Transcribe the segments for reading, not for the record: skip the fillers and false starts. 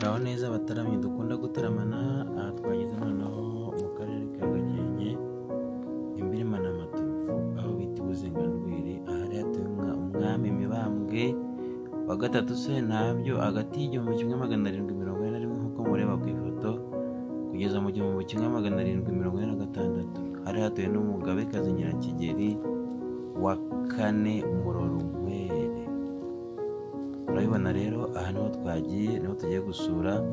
Muraho neza abataramyi dukunda gutaramana, aha twageze noneho mu karere ka Gakenke imbirima na Matovu aho bita Ubuzenganzwiri, ahari hatuye umwami Mibambwe wa gatatu Sentabyo hagati y'igihumbi kimwe magana arindwi mirongo ine na rimwe nk'uko mureba ku ifoto kugeza mu gihumbi kimwe magana arindwi mirongo ine na gatandatu. Hari hatuye n'umugabekazi Nyirakigeli wa kane Murorunkwere. Urabibona rero aha niho twagiye, niho tugiye gusura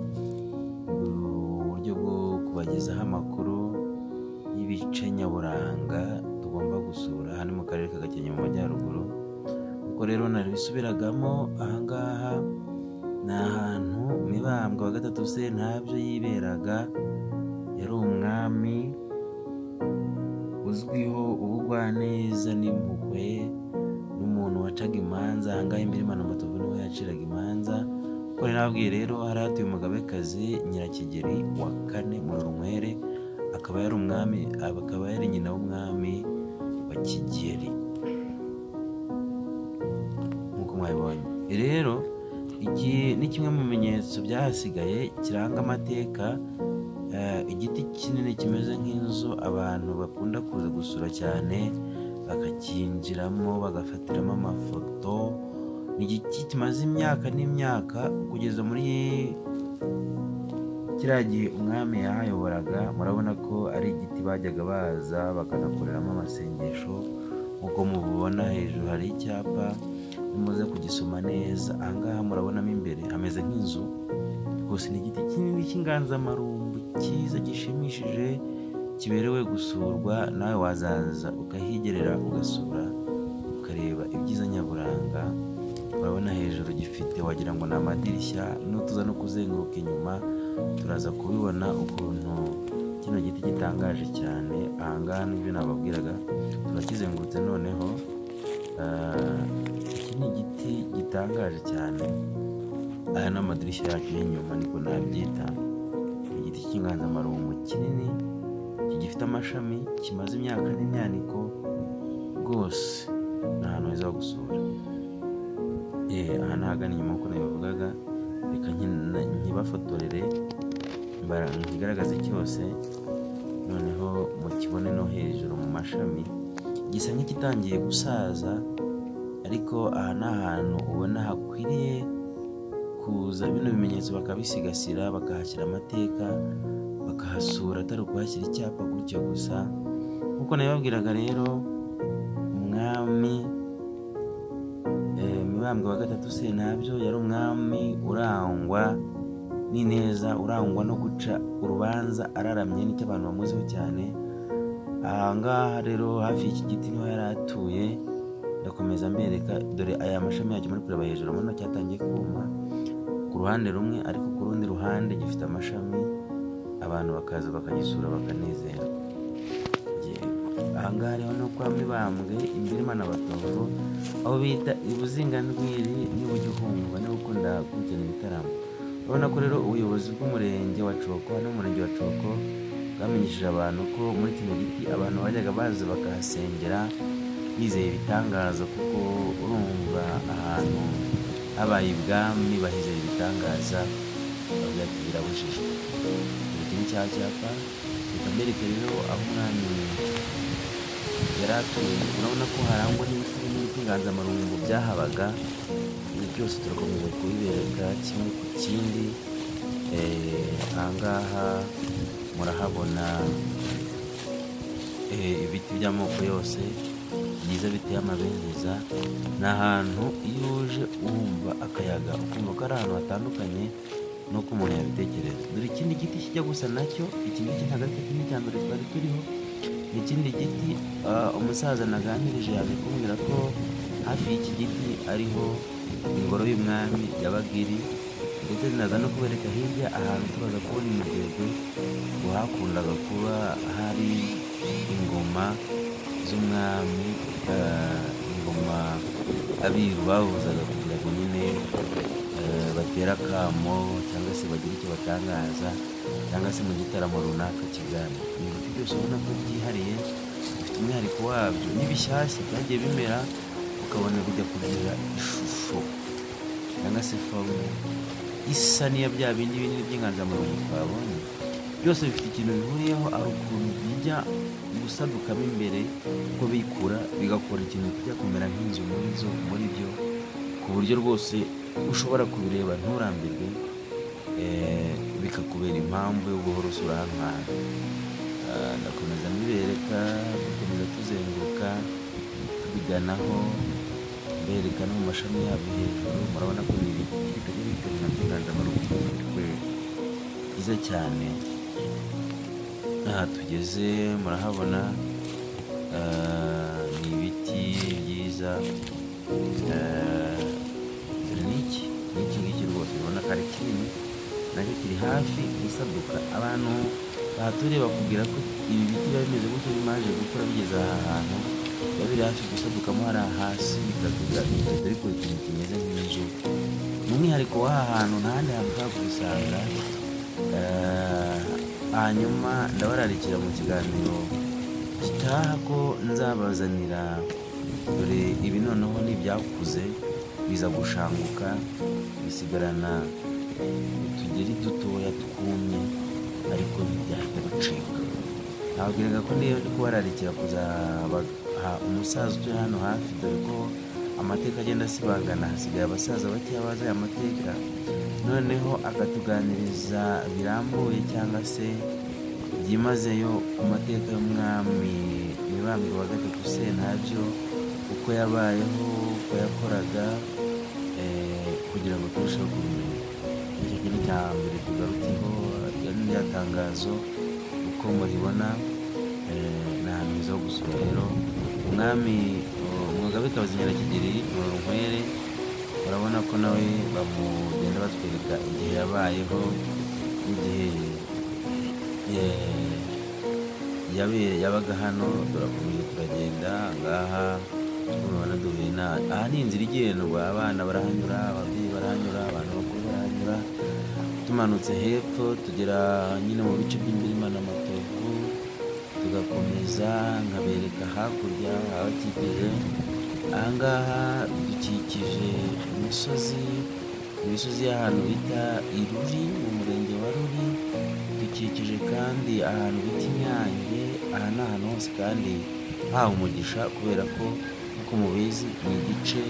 uburyo bwo kubagezaho amakuru y'ibice nyaburanga tugomba gusura hano mu karere ka Gakenke mu majyaruguru. Ubwo rero nabisubiragamo, ahangaha ni ahantu Mibambwe wa gatatu Sentabyo yiberaga. Yari umwami uzwiho ubugwaneza n'impuhwe, n'umuntu wacaga imanza. Ahangaha imbirima na Matovu niho yaciraga imanza. Uko nababwiye rero, hari hatuye umugabekazi Nyirakigeli wa kane Murorunkwere, akaba yari umwami, akaba yari nyina w'umwami wa Kigeli nk'uko mwabibonye. Rero iki ni kimwe mu bimenyetso byahasigaye kiranga amateka. Igiti kinini kimeze nk'inzu abantu bakunda kuza gusura cyane, bakakinjiramo bagafatiramo amafoto. Ni igiti kimaze imyaka n'imyaka kugeza muri kiriya gihe umwami yahayoboraga. Murabona ko ari igiti bajyaga baza bakanakoreramo amasengesho. Nk'uko mubibona hejuru hari icyapa, nimuze kugisoma neza. Ahangaha murabonamo imbere hameze nk'inzu rwose. Ni igiti kinini cy'inganzamarumbu cyiza gishimishije, kiberewe gusurwa. Nawe wazaza ukahigerera ugasura ukareba ibyiza nyaburanga. Urabona hejuru gifite, wagira ngo ni amadirishya. Nutuza no kuzenguruka inyuma turaza kubibona ukuntu kino giti gitangaje cyane. Ahangaha nibyo nababwiraga, turakizengurutse noneho. Iki ni igiti gitangaje cyane. Aya ni amadirishya yacyo y'inyuma, niko nabyita. Igiti cy'inganzamarumbu kinini gifite amashami, kimaze imyaka n'imyaniko rwose. Ni ahantu heza ho gusura. Aha nahagana inyuma uko nabivugaga. Reka nkibafotorere nkigaragaze cyose, noneho mukibone no hejuru mu mashami. Gisa nk'ikitangiye gusaza, ariko aha ni ahantu ubona hakwiriye kuza bino bimenyetso bakabisigasira, bakahashyira amateka, bakahasura, atari ukuhashyira icyapa gutyo gusa. Nk'uko nabibabwiraga rero, umwami Mibambwe wa gatatu Sentabyo yari umwami urangwa n'ineza, urangwa no guca urubanza araramye, nicyo abantu bamuziho cyane. Ahangaha rero hafi y'iki giti niho yari atuye. Ndakomeza mbereka, dore aya mashami yacyo muri kureba hejuru, urabona cyatangiye kuma ku ruhande rumwe, ariko ku rundi ruhande gifite amashami. Abantu bakaza bakagisura bakanezerwa. Ahangaha rero no kwa Mibambwe imbirima na Matovu, aho bita Ubuzenganzwiri niba ujya uhumva, niba ukunda gukurikirana ibitaramo. Urabona ko rero ubuyobozi bw'umurenge wa Coko, hano mu murenge wa Coko, bwamenyesheje abantu ko muri kino giti abantu bajyaga baza bakahasengera bizeye ibitangaza, kuko urumva ahantu habaye ibwami bahizera ibitangaza, bavuga ati birabujijwe. Iki ni cya cyapa. Reka mbereke rero aho umwami yari atuye. Urabona ko harangwa n'ibiti binini by'inganzamarumbu byahabaga. Ibi byose turakomeza kubibereka kimwe ku kindi. Ahangaha murahabona ibiti by'amoko yose byiza biteye amabengeza. Ni ahantu iyo uje wumva akayaga ukumva ko ari ahantu hatandukanye nuko umuntu yabitekereza. Dore ikindi giti kijya gusa nacyo, iki ngiki ntabwo ari cyo cya mbere twari turiho. Ni ikindi giti umusaza naganirije yaje kumbwira ko hafi y'iki giti ariho ingoro y'umwami yabaga iri. Ndetse naza no kubereka hirya ahantu tubaza kubona imigwegwe, ngo hakundaga kuba hari ingoma z'umwami, ingoma abiru bahuzaga kugira ngo nyine batera akamo cyangwa se bagire icyo batangaza, cyangwa se mu gitaramo runaka kigana. Ni ibiti byose ubona ko byihariye, bifite umwihariko wabyo. N'ibishyashya byagiye bimera, ukabona bijya kugira ishusho cyangwa se forume isa n'iya bya bindi binini by'inganzamarumbu twabonye, byose bifite ikintu bihuriyeho, ari ukuntu bijya gusadukamo imbere uko bikura bigakora ikintu kijya kumera nk'inzu muri byo, ku buryo rwose ushobora kubireba nturambirwe, bikakubera impamvu yo guhora usura hano hantu. Ndakomeza mbibereka, dukomeza tuzenguruka tubiganaho, mbereka no mu mashami yabyo hejuru. Murabona ko ni ibiti bitajya bitemwa by'inganzamarumbu byiza cyane. Aha tugeze murahabona, ni ibiti byiza. Iki ngiki rwose urabona ko ari kinini, nacyo kiri hafi gusaduka. Abantu bahaturiye bakubwira ko ibi biti biba bimeze gutyo bimaze gukura bigeze aha hantu biba biri hafi gusadukamo hariya hasi, bikagura ariko ikintu kimeze nk'inzu. Ni umwihariko w'aha hantu, nta handi hantu ushobora kubisanga. Hanyuma ndabararikira mu kiganiro gitaha ko nzabazanira, dore ibi noneho ni ibyakuze biza gushanguka bisigarana utugeri dutoya twumye, ariko ntibyahita bicika. Nababwiraga ko niyo ndi kubararikira kuzabaha umusaza utuye hano hafi, dore ko amateka agenda asibangana, hasigaye abasaza bakeya bazi aya mateka, noneho akatuganiriza birambuye cyangwa se byimazeyo amateka y'umwami Mibambwe wa gatatu Sentabyo, uko yabayeho, uko yakoraga, kugira ngo turusheho kumenya. Nicyo kintu cya mbere tugarutseho, rya tangazo uko muribona. Ni ahantu heza ho gusura rero. Umwami Umugabekazi Nyirakigeli Nkwere, urabona ko nawe bamugenda batwereka igihe yabayeho n'igihe yabaga hano. Turakomeza turagenda ngaha, murabona duhuye aha ni inzira igendwa, abana barahanyura, ababyeyi barahanyura, abantu bakuru barahanyura. Tumanutse hepfo tugera nyine mu bice by'imirima n'amatovu, tugakomeza nkabereka hakurya habakikije. Ahangaha dukikije imisozi y'ahantu bita Iruri mu murenge wa Ruri, dukikije kandi ahantu bita Inyange. Aha ni ahantu hose kandi hawe umugisha, kubera ko uko mubizi ni igice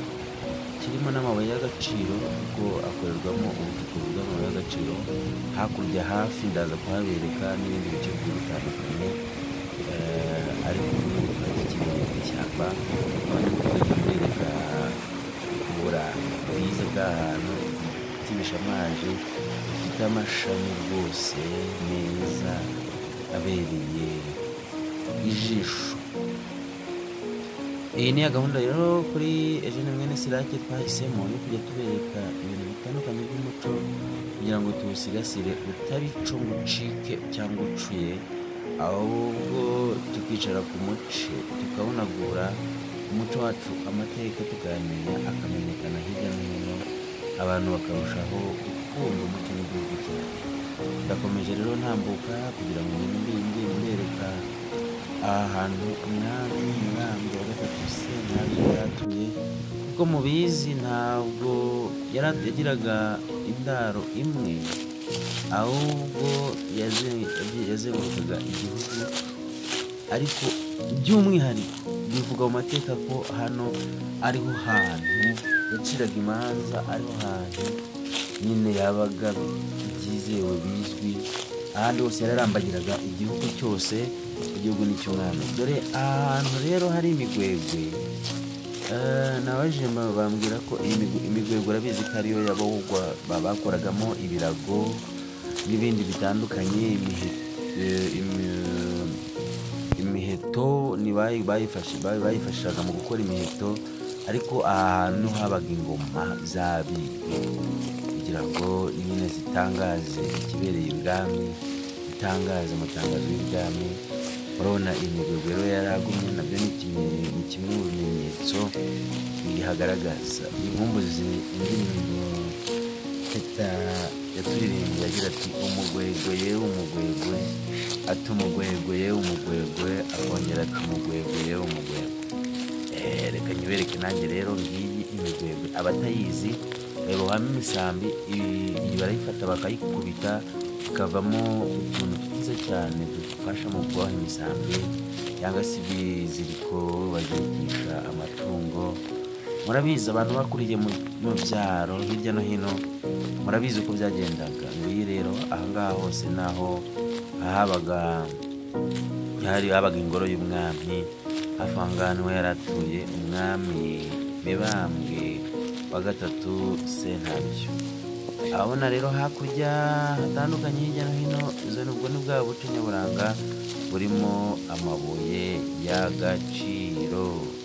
kirimo n'amabuye y'agaciro, kuko akorerwamo ubucukuzi bw'amabuye y'agaciro. Hakurya hafi ndaza kuhabereka n'ibindi bice bigiye bitandukanye, ariko n'ubu twakikiriye ishyamba, bereka uburanga bwiza bw'ahantu, ibiti bishamaje bifite amashami rwose meza abereye ijisho. Iyi ni gahunda rero kuri Eugene Mwene Sirake twahisemo yo kujya tubereka ibintu bitandukanye by'umuco, kugira ngo tuwusigasire utabico ngo ucike cyangwa ucuye, ahubwo tukicara ku muce tukawunagura umuco wacu, amateka tukamenya akamenyekana hirya no hino, abantu bakarushaho gukunda umuco n'igihugu cyacu. Ndakomeje rero ntambuka kugira ngo mbereka aha hantu umwami Mibambwe wa gatatu Sentabyo yaratuye. Kuko mubizi ntabwo yagiraga indaro imwe, ahubwo yazengurukaga igihugu, ariko by'umwihariko bivuga mu mateka ko hano ariho hantu yaciraga imanza, ariho hantu nyine yabaga byizewe bizwi. Ahandi hose yararambagiraga igihugu cyose, igihugu n'icy'umwami. Dore ahantu rero hari imigwegwe, nabajije bambwira ko imigwegwe urabizi ko ariyo bakoragamo ibirago n'ibindi bitandukanye. Imiheto bayifashishaga mu gukora imiheto, ariko ahantu habaga ingoma z'abiru, kugira ngo nyine zitangaze ikibereye ibwami, zitangaze amatangazo y'ibwami. Urabona imigwegwe rero yaragumye, nabyo ni kimwe mu bimenyetso bihagaragaza. Inkumbuzi indirimbo Teta yaturirimbiye agira ati umugwegwe yewe umugwegwe, ati umugwegwe yewe umugwegwe, akongera ati umugwegwe yewe umugwegwe. Reka nyibereke nanjye rero ngiyi imigwegwe. Abatayizi bayibohamo imisambi, iyi barayifata bakayikubita ikavamo utuntu twiza cyane dufasha mu kuboha imisambi, cyangwa se ibiziriko bazirikisha amatungo. Murabizi abantu bakuriye mu byaro hirya no hino, murabizi uko byagendaga. Ngiyi rero ahangaha hose naho habaga ingoro y'umwami. Hafi aha ngaha niho yari atuye umwami Mibambwe wa gatatu Sentabyo. Abona rero hakurya hatandukanye hirya no hino, izo nubwo ni bwa buco nyaburanga burimo amabuye y'agaciro.